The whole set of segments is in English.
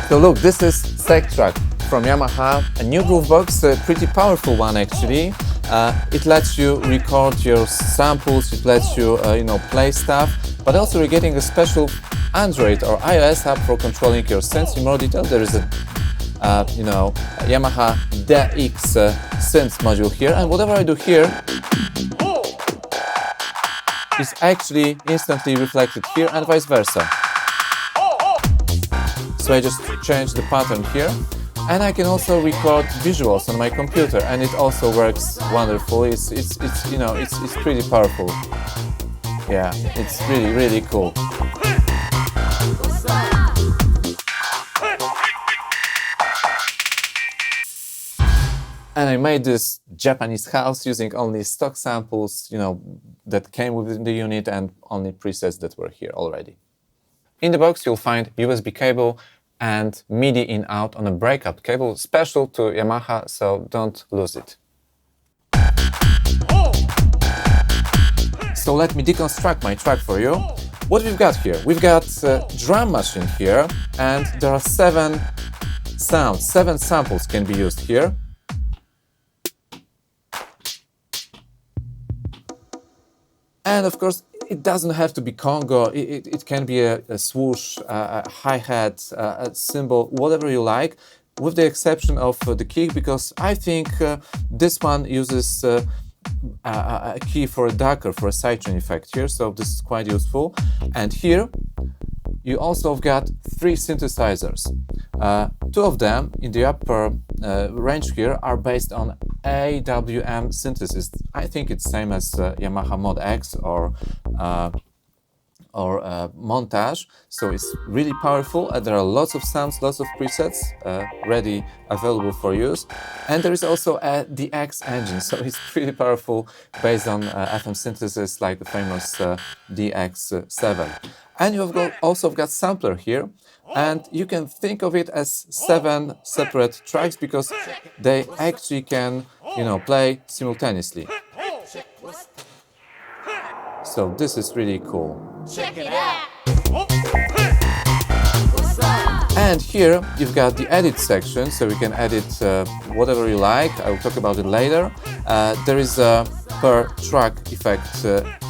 So look, this is SEQTRAK from Yamaha, a new groovebox, a pretty powerful one actually. It lets you record your samples, it lets you, play stuff, but also you're getting a special Android or iOS app for controlling your synths in more detail. There is a Yamaha DX synth module here, and whatever I do here is actually instantly reflected here and vice versa. So I just change the pattern here, and I can also record visuals on my computer, and it also works wonderfully. It's pretty powerful. Yeah, it's really cool. And I made this Japanese house using only stock samples, that came within the unit and only presets that were here already. In the box you'll find USB cable and MIDI in-out on a breakout cable, special to Yamaha, so don't lose it. So let me deconstruct my track for you. What we've got here? We've got a drum machine here, and there are 7 sounds, 7 samples can be used here. And of course, it doesn't have to be Congo, it can be a swoosh, a hi-hat, a cymbal, whatever you like, with the exception of the kick, because I think this one uses a key for a ducker, for a sidechain effect here, so this is quite useful. And here, you also have got 3 synthesizers. 2 of them in the upper range here are based on AWM synthesis. I think it's same as Yamaha Mod X or Montage, so it's really powerful. There are lots of sounds, lots of presets ready, available for use. And there is also a DX engine, so it's pretty powerful, based on FM synthesis like the famous DX7. And you've also got sampler here, and you can think of it as 7 separate tracks because they actually can, play simultaneously. So this is really cool. Check it out. And here you've got the edit section, so you can edit whatever you like. I will talk about it later. There is a per track effect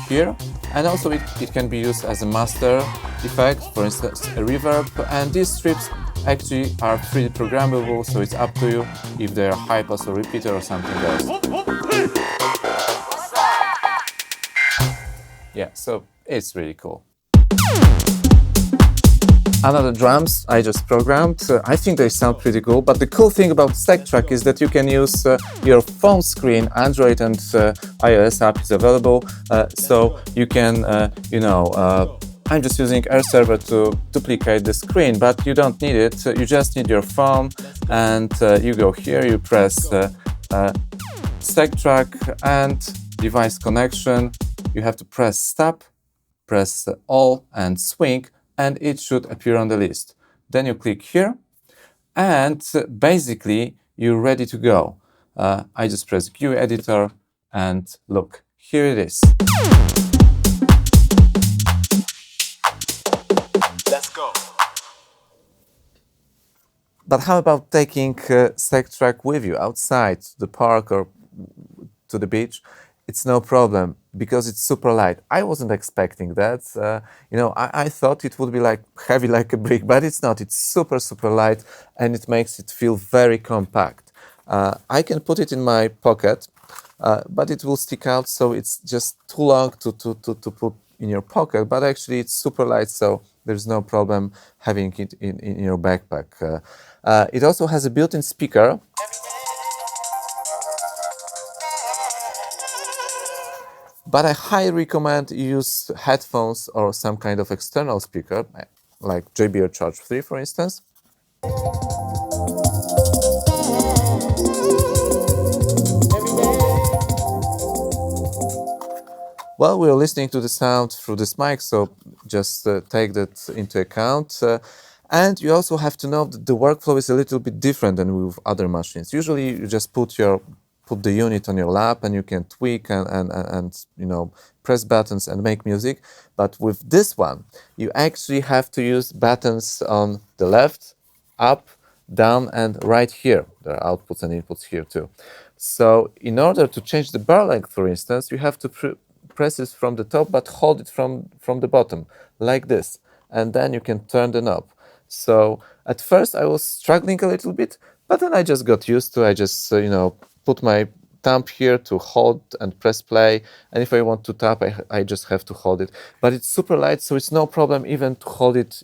here, and also it can be used as a master effect, for instance a reverb, and these strips actually are freely programmable, so it's up to you if they're high pass or repeater or something else. Yeah, so it's really cool. Another drums I just programmed. I think they sound pretty cool, but the cool thing about SEQTRAK is that you can use your phone screen. Android and iOS app is available, so you can, I'm just using Air Server to duplicate the screen, but you don't need it. You just need your phone, and you go here, you press SEQTRAK and device connection. You have to press stop, press all and swing, and it should appear on the list. Then you click here, and basically you're ready to go. I just press View Editor, and look, here it is. Let's go. But how about taking SEQTRAK with you outside to the park or to the beach? It's no problem, because it's super light. I wasn't expecting that. I thought it would be like heavy like a brick, but it's not. It's super light, and it makes it feel very compact. I can put it in my pocket, but it will stick out, so it's just too long to put in your pocket. But actually, it's super light, so there's no problem having it in your backpack. It also has a built-in speaker. But I highly recommend you use headphones or some kind of external speaker, like JBL Charge 3, for instance. Well, we're listening to the sound through this mic, so just take that into account. And you also have to know that the workflow is a little bit different than with other machines. Usually you just put the unit on your lap, and you can tweak and press buttons and make music. But with this one, you actually have to use buttons on the left, up, down, and right here. There are outputs and inputs here too. So in order to change the bar length, for instance, you have to press it from the top, but hold it from the bottom, like this. And then you can turn the knob. So at first I was struggling a little bit, but then I just got used to. I just put my thumb here to hold and press play, and if I want to tap, I just have to hold it. But it's super light, so it's no problem even to hold it,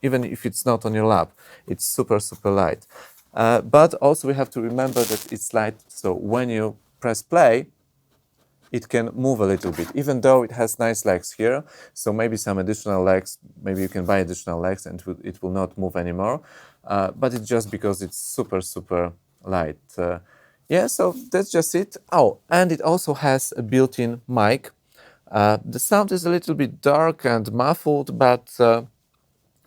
even if it's not on your lap. It's super light. But also we have to remember that it's light, so when you press play, it can move a little bit, even though it has nice legs here. So maybe some additional legs, maybe you can buy additional legs and it will not move anymore. But it's just because it's super light. Yeah, so that's just it. Oh, and it also has a built-in mic. The sound is a little bit dark and muffled, but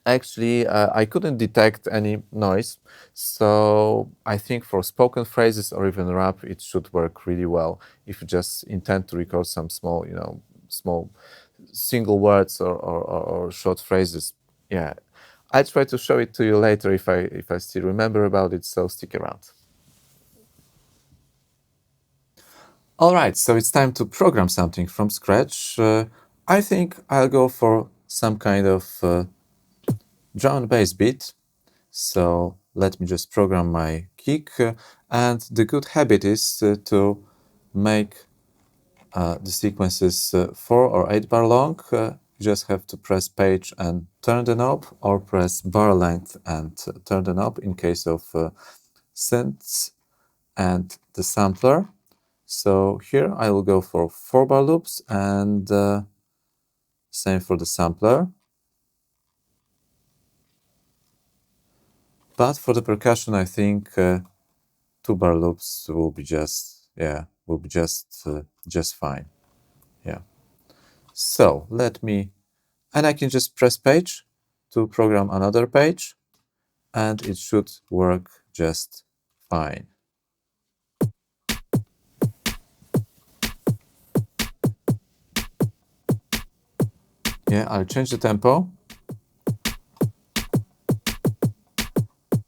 actually I couldn't detect any noise. So I think for spoken phrases or even rap, it should work really well if you just intend to record some small, small single words or short phrases. Yeah, I'll try to show it to you later if I still remember about it, so stick around. All right, so it's time to program something from scratch. I think I'll go for some kind of drum and bass beat. So let me just program my kick. And the good habit is to make the sequences 4 or 8 bar long. You just have to press page and turn the knob, or press bar length and turn the knob in case of synths and the sampler. So here I will go for 4 bar loops, and same for the sampler. But for the percussion, I think 2 bar loops will be just fine. Yeah. So let me, and I can just press page to program another page, and it should work just fine. Yeah, I'll change the tempo.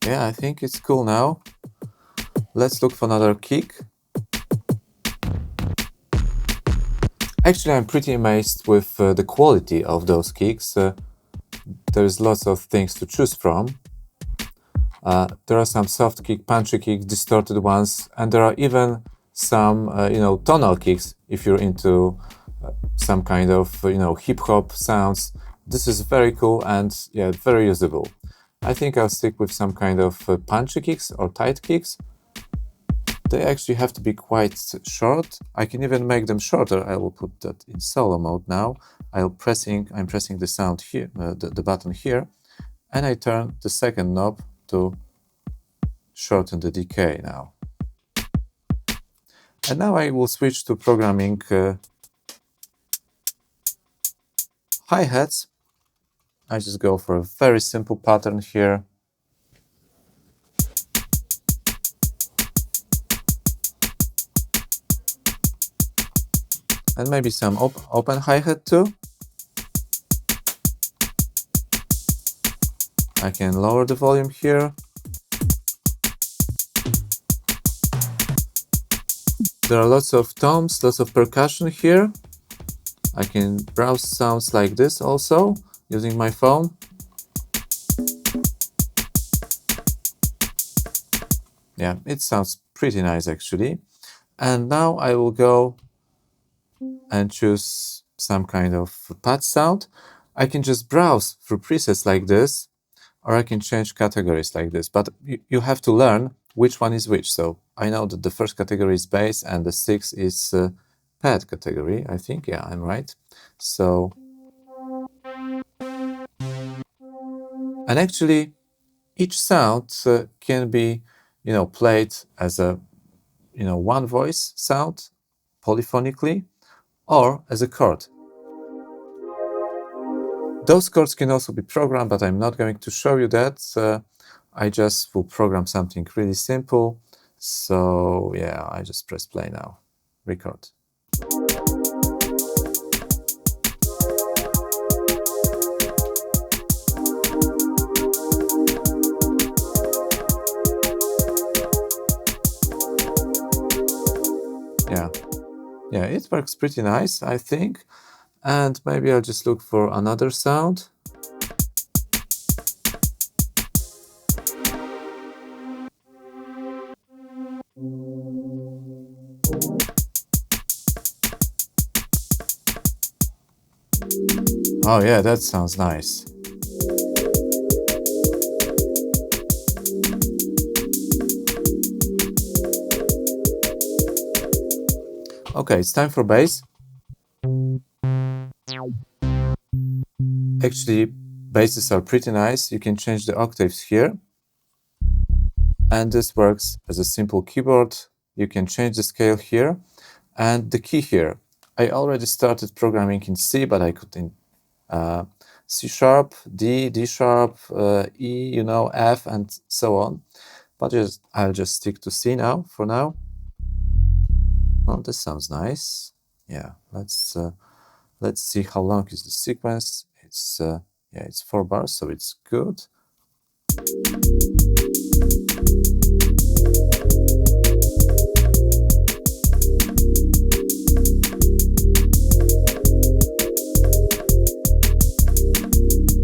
Yeah, I think it's cool now. Let's look for another kick. Actually, I'm pretty amazed with the quality of those kicks. There's lots of things to choose from. There are some soft kick, punchy kicks, distorted ones, and there are even some, tonal kicks if you're into some kind of, hip-hop sounds. This is very cool and, yeah, very usable. I think I'll stick with some kind of punchy kicks or tight kicks. They actually have to be quite short. I can even make them shorter. I will put that in solo mode now. I'm pressing the sound here, the button here, and I turn the second knob to shorten the decay now. And now I will switch to programming hi-hats. I just go for a very simple pattern here. And maybe some open hi-hat too. I can lower the volume here. There are lots of toms, lots of percussion here. I can browse sounds like this also using my phone. Yeah, it sounds pretty nice actually. And now I will go and choose some kind of pad sound. I can just browse through presets like this, or I can change categories like this, but you have to learn which one is which. So I know that the first category is bass and the 6 is pad category, I think. Yeah, I'm right. So, and actually each sound can be, played as a, one voice sound polyphonically, or as a chord. Those chords can also be programmed, but I'm not going to show you that. I just will program something really simple. So yeah, I just press play now. Record. Yeah, it works pretty nice, I think. And maybe I'll just look for another sound. Oh yeah, that sounds nice. Okay, it's time for bass. Actually, basses are pretty nice. You can change the octaves here. And this works as a simple keyboard. You can change the scale here. And the key here. I already started programming in C, but I could in C sharp, D, D sharp, E, you know, F, and so on. But I'll just stick to C now, for now. Well, this sounds nice. Yeah, let's see how long is the sequence. It's yeah, it's 4 bars, so it's good.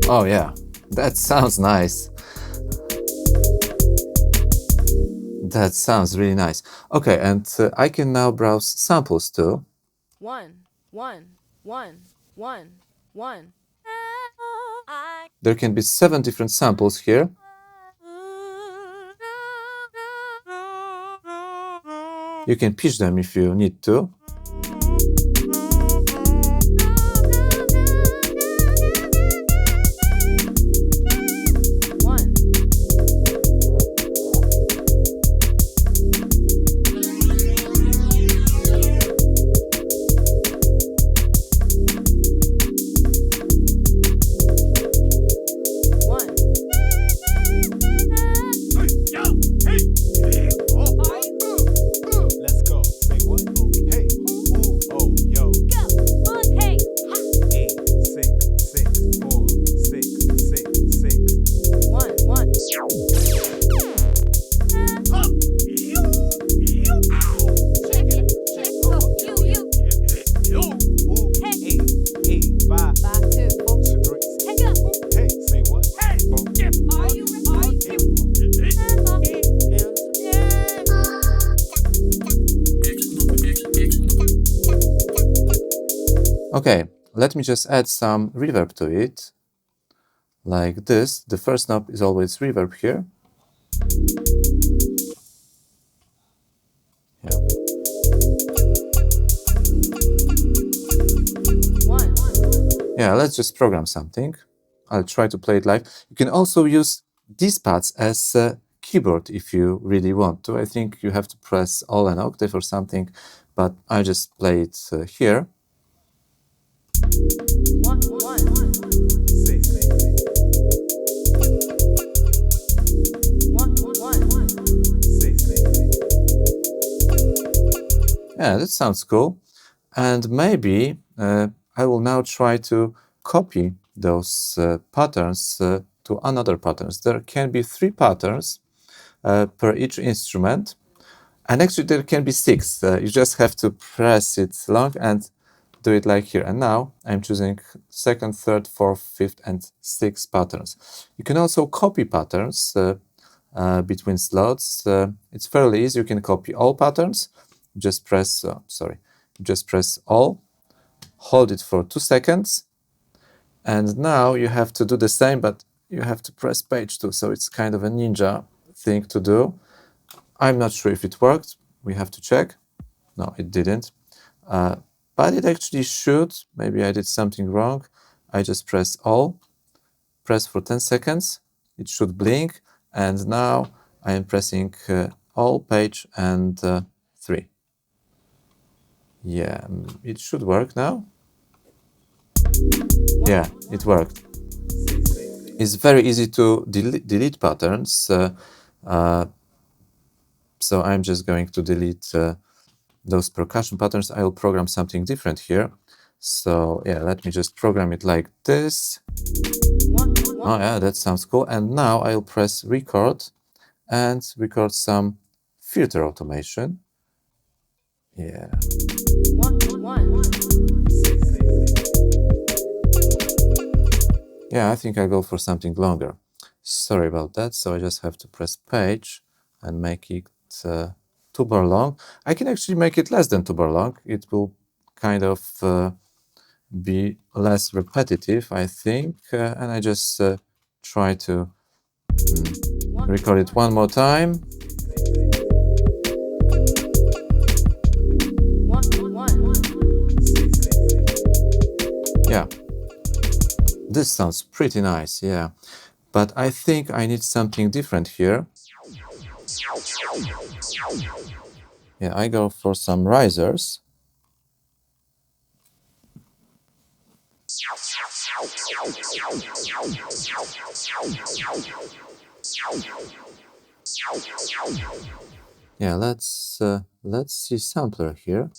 Oh yeah, that sounds nice. That sounds really nice. Okay, and I can now browse samples too. 1, 1, 1, 1, 1. There can be 7 different samples here. You can pitch them if you need to. Okay, let me just add some reverb to it. Like this. The first knob is always reverb here. Yeah. Yeah, let's just program something. I'll try to play it live. You can also use these pads as a keyboard if you really want to. I think you have to press all an octave or something, but I just play it here. Yeah, that sounds cool. And maybe I will now try to copy those patterns to another patterns. There can be 3 patterns per each instrument. And actually there can be 6. You just have to press it long and do it like here. And now I'm choosing 2nd, 3rd, 4th, 5th, and 6th patterns. You can also copy patterns between slots. It's fairly easy. You can copy all patterns. Just press, just press all, hold it for 2 seconds. And now you have to do the same, but you have to press page 2. So it's kind of a ninja thing to do. I'm not sure if it worked. We have to check. No, it didn't. But it actually should. Maybe I did something wrong. I just press all, press for 10 seconds. It should blink. And now I am pressing all, page, and 3. Yeah, it should work now. Yeah, it worked. It's very easy to delete patterns. So I'm just going to delete those percussion patterns. I will program something different here. So yeah, let me just program it like this. Oh yeah, that sounds cool. And now I'll press record and record some filter automation. Yeah. Yeah, I think I'll go for something longer. Sorry about that. So I just have to press page and make it 2 bar long. I can actually make it less than 2 bar long. It will kind of be less repetitive, I think. And I just try to record it one more time. Yeah, this sounds pretty nice, yeah. But I think I need something different here. Yeah, I go for some risers. Yeah, let's see sampler here.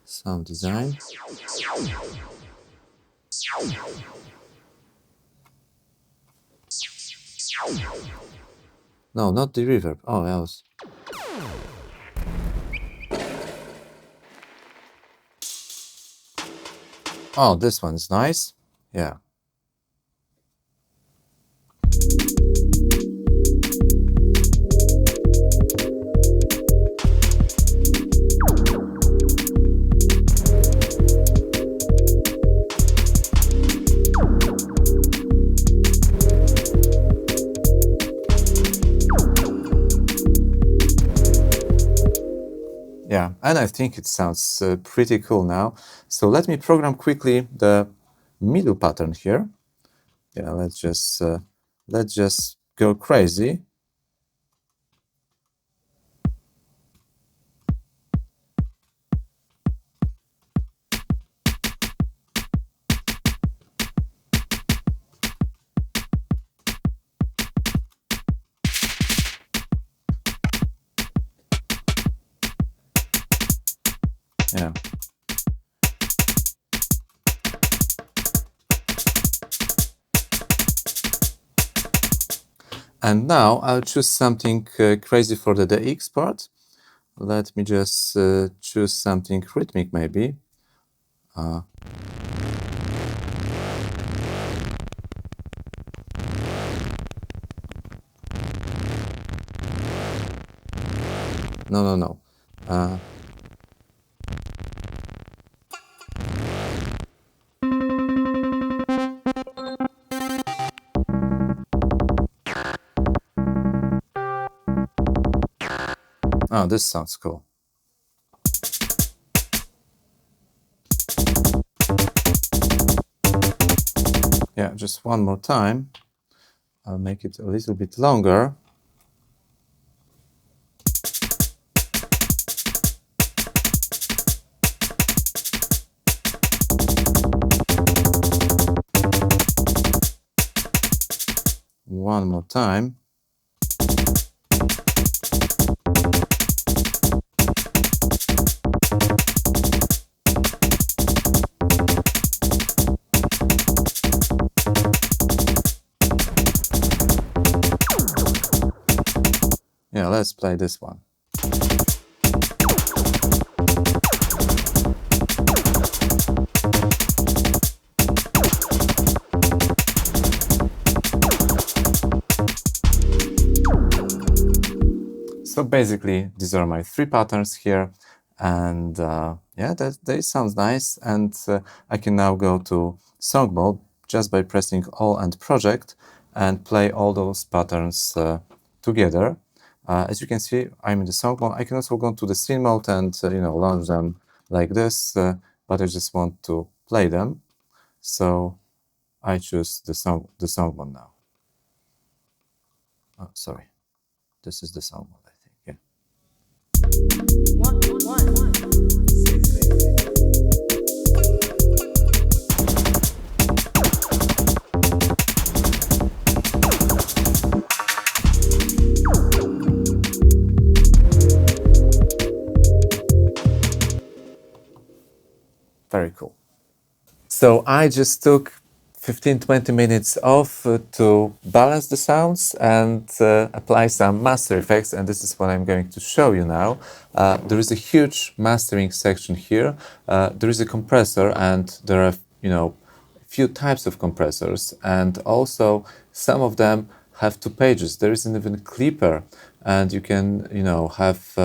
Sound design. No, not the reverb. Oh, that was. Oh, this one's nice. Yeah. Yeah, and I think it sounds pretty cool now. So let me program quickly the middle pattern here. Yeah, let's just go crazy. Yeah. And now I'll choose something crazy for the DX part. Let me just choose something rhythmic maybe. No. Oh, this sounds cool. Yeah, just one more time. I'll make it a little bit longer. One more time. Yeah, let's play this one. So basically, these are my 3 patterns here, and yeah, that sounds nice. And I can now go to song mode just by pressing All and Project and play all those patterns together. As you can see, I'm in the song mode. I can also go to the scene mode and launch them like this, but I just want to play them. So I choose the song mode now. Oh, sorry, this is the song mode, I think. Yeah. Very cool. So I just took 15-20 minutes off to balance the sounds and apply some master effects, and this is what I'm going to show you now. There is a huge mastering section here. There is a compressor, and there are, few types of compressors, and also some of them have 2 pages. There is an even clipper, and you can, have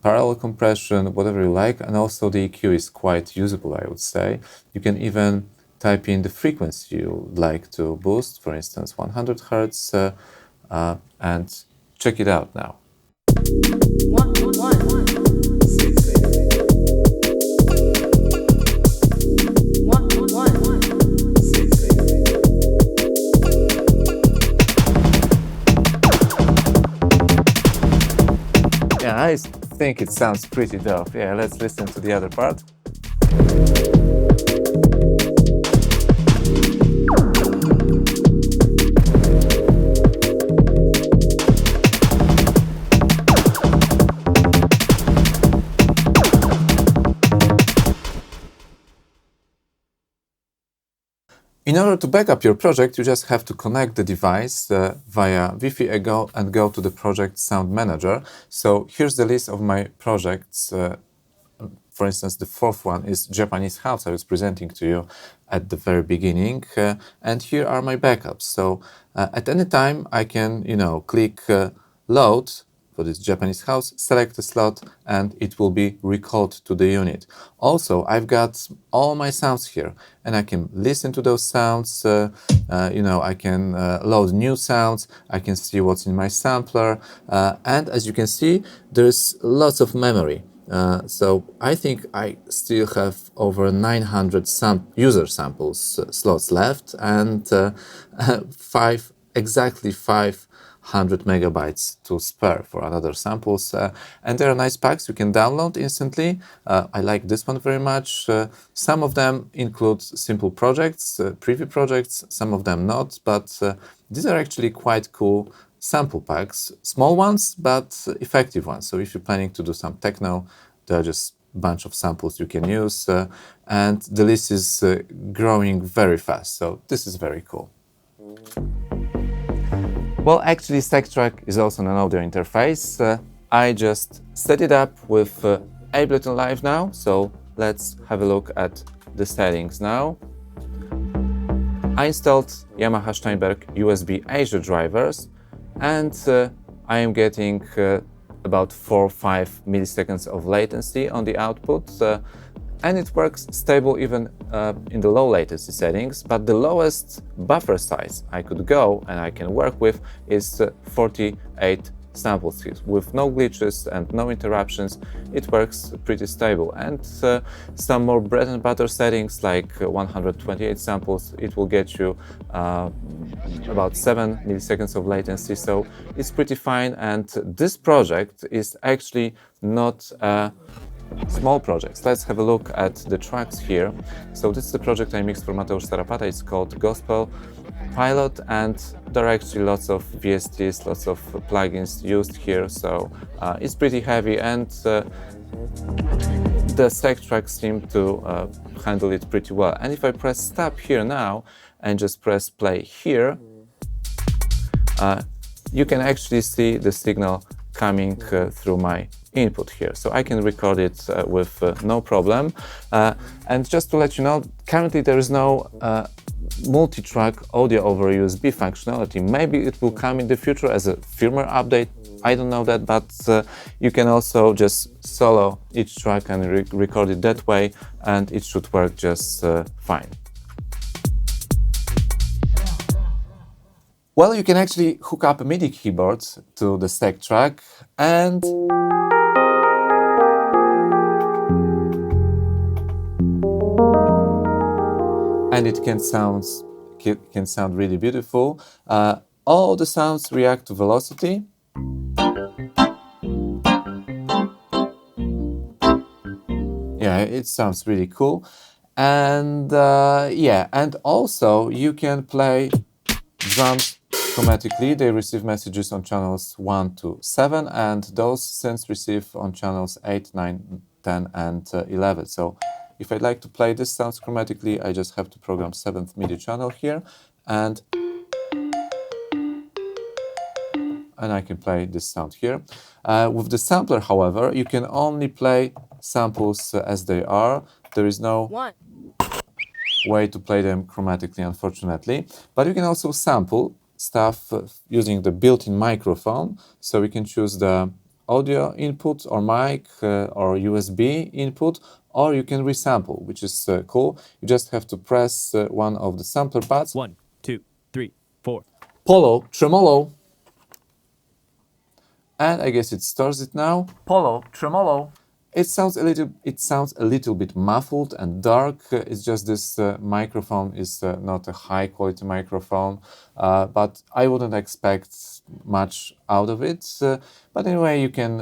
parallel compression, whatever you like, and also the EQ is quite usable, I would say. You can even type in the frequency you like to boost, for instance 100 Hertz, and check it out now. One, one, one. Yeah, I think it sounds pretty dope. Yeah, let's listen to the other part. In order to back up your project, you just have to connect the device via Wi-Fi and go to the project sound manager. So here's the list of my projects. For instance, the 4th one is Japanese house I was presenting to you at the very beginning. And here are my backups. So at any time I can, click load for this Japanese house, select the slot, and it will be recalled to the unit. Also, I've got all my sounds here, and I can listen to those sounds. I can load new sounds. I can see what's in my sampler, and as you can see, there's lots of memory. So I think I still have over 900 user samples slots left, and exactly 500 megabytes to spare for another samples. And there are nice packs you can download instantly. I like this one very much. Some of them include simple projects, preview projects, some of them not, but these are actually quite cool sample packs, small ones but effective ones. So if you're planning to do some techno, there are just a bunch of samples you can use, and the list is growing very fast, so this is very cool. Well, actually SEQTRAK is also an audio interface. I just set it up with Ableton Live now, so let's have a look at the settings now. I installed Yamaha Steinberg USB Azure drivers, and I am getting about 4 or 5 milliseconds of latency on the output, and it works stable even in the low latency settings, but the lowest buffer size I could go and I can work with is 48 samples with no glitches and no interruptions. It works pretty stable, and some more bread and butter settings like 128 samples, it will get you about 7 milliseconds of latency, so it's pretty fine. And this project is actually not a small project. Let's have a look at the tracks here. So this is the project I mixed for Mateusz Sarapata. It's called Gospel Pilot, and there are actually lots of VSTs, lots of plugins used here, so it's pretty heavy, and the SEQTRAK seem to handle it pretty well. And if I press stop here now and just press play here, you can actually see the signal coming through my input here, so I can record it with no problem. And just to let you know, currently there is no multi-track audio over USB functionality. Maybe it will come in the future as a firmware update, I don't know that, but you can also just solo each track and record it that way, and it should work just fine. Well, you can actually hook up a MIDI keyboard to the SEQTRAK, and it can sound really beautiful. All the sounds react to velocity. Yeah, it sounds really cool. And yeah, and also you can play drums chromatically. They receive messages on channels 1 to 7, and those synths receive on channels 8, 9, 10, and 11. So if I'd like to play this sounds chromatically, I just have to program 7th MIDI channel here, and I can play this sound here. With the sampler, however, you can only play samples as they are. There is no way to play them chromatically, unfortunately. But you can also sample stuff using the built-in microphone. So you can choose the audio input or mic or USB input, or you can resample, which is cool. You just have to press one of the sampler pads. 1, 2, 3, 4. Polo, tremolo. And I guess it stars it now. Polo, tremolo. It sounds a little bit muffled and dark. It's just this microphone is not a high quality microphone, but I wouldn't expect much out of it. But anyway, you can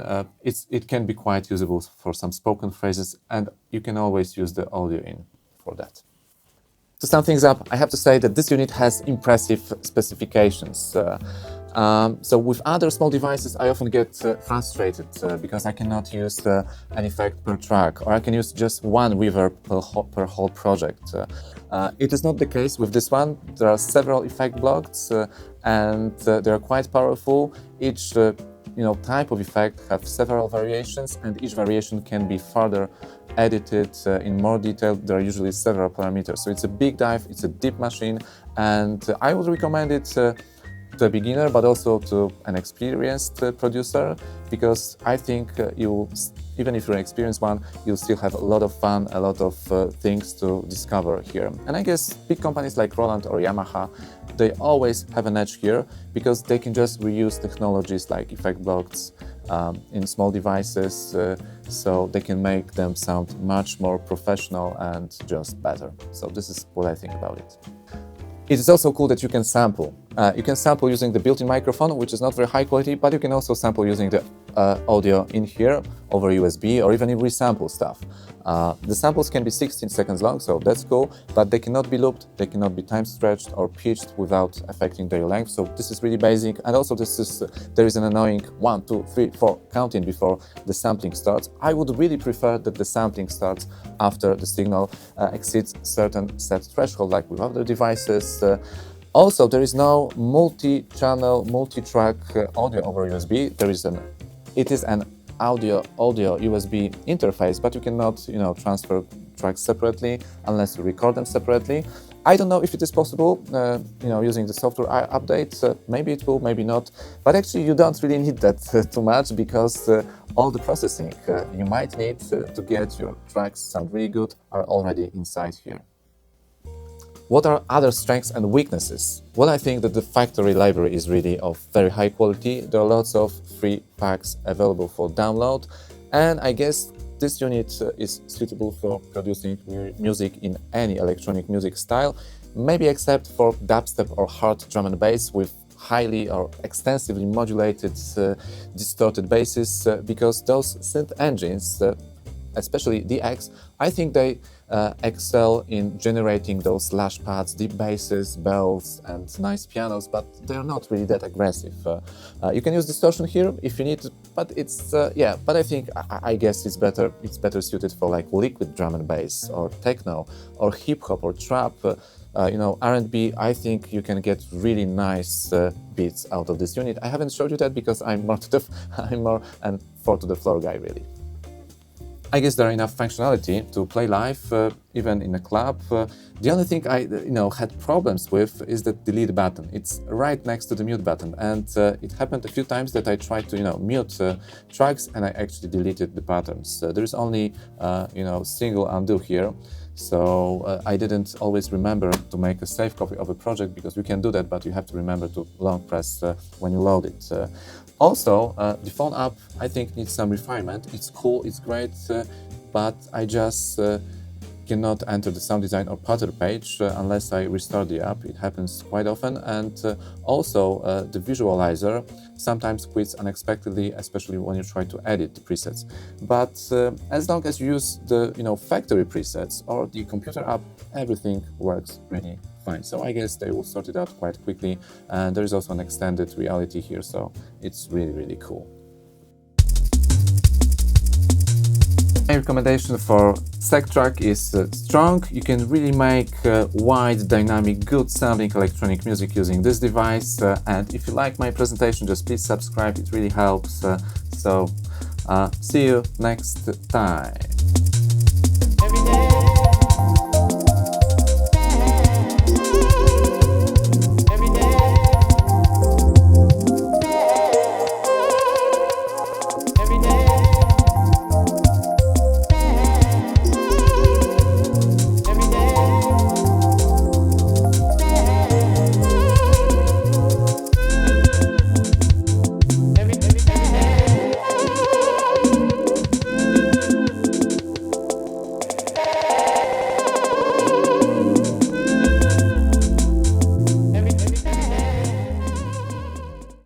it can be quite usable for some spoken phrases, and you can always use the audio in for that. To sum things up, I have to say that this unit has impressive specifications. So with other small devices, I often get frustrated because I cannot use an effect per track, or I can use just one reverb per whole project. It is not the case with this one. There are several effect blocks, and they are quite powerful. Each type of effect have several variations, and each variation can be further edited in more detail. There are usually several parameters. So it's a big dive, it's a deep machine, and I would recommend it to a beginner, but also to an experienced producer, because I think even if you're an experienced one, you'll still have a lot of fun, a lot of things to discover here. And I guess big companies like Roland or Yamaha, they always have an edge here because they can just reuse technologies like effect blocks in small devices, so they can make them sound much more professional and just better. So this is what I think about it. It is also cool that you can sample. You can sample using the built-in microphone, which is not very high quality, but you can also sample using the audio in here over USB, or even resample stuff. The samples can be 16 seconds long, so that's cool, but they cannot be looped, they cannot be time stretched or pitched without affecting their length. So this is really basic, and also there is an annoying 1, 2, 3, 4 counting before the sampling starts. I would really prefer that the sampling starts after the signal exceeds certain set threshold, like with other devices. Also, there is no multi-channel, multi-track audio over USB. It is an audio USB interface, but you cannot, transfer tracks separately unless you record them separately. I don't know if it is possible, using the software update. Maybe it will, maybe not. But actually, you don't really need that too much, because all the processing you might need to get your tracks sound really good are already inside here. What are other strengths and weaknesses? Well, I think that the factory library is really of very high quality. There are lots of free packs available for download, and I guess this unit is suitable for producing music in any electronic music style, maybe except for dubstep or hard drum and bass with highly or extensively modulated, distorted basses, because those synth engines, especially DX, I think they excel in generating those lash pads, deep basses, bells, and nice pianos, but they are not really that aggressive. You can use distortion here if you need, but it's But I think I guess it's better suited for like liquid drum and bass, or techno, or hip hop, or trap. R&B. I think you can get really nice beats out of this unit. I haven't showed you that because I'm more an 4-to-the-floor guy, really. I guess there are enough functionality to play live, even in a club. The only thing I had problems with is the delete button. It's right next to the mute button, and it happened a few times that I tried to mute tracks, and I actually deleted the patterns. There is only single undo here, so I didn't always remember to make a save copy of a project, because you can do that, but you have to remember to long press when you load it. Also, the phone app, I think, needs some refinement. It's cool, it's great, but I just cannot enter the sound design or pattern page unless I restart the app. It happens quite often. And also, the visualizer sometimes quits unexpectedly, especially when you try to edit the presets. But as long as you use the factory presets or the computer app, everything works really fine. So I guess they will sort it out quite quickly, and there is also an extended reality here, so it's really, really cool. My recommendation for SEQTRAK is strong. You can really make wide, dynamic, good sounding electronic music using this device. And if you like my presentation, just please subscribe, it really helps. So see you next time.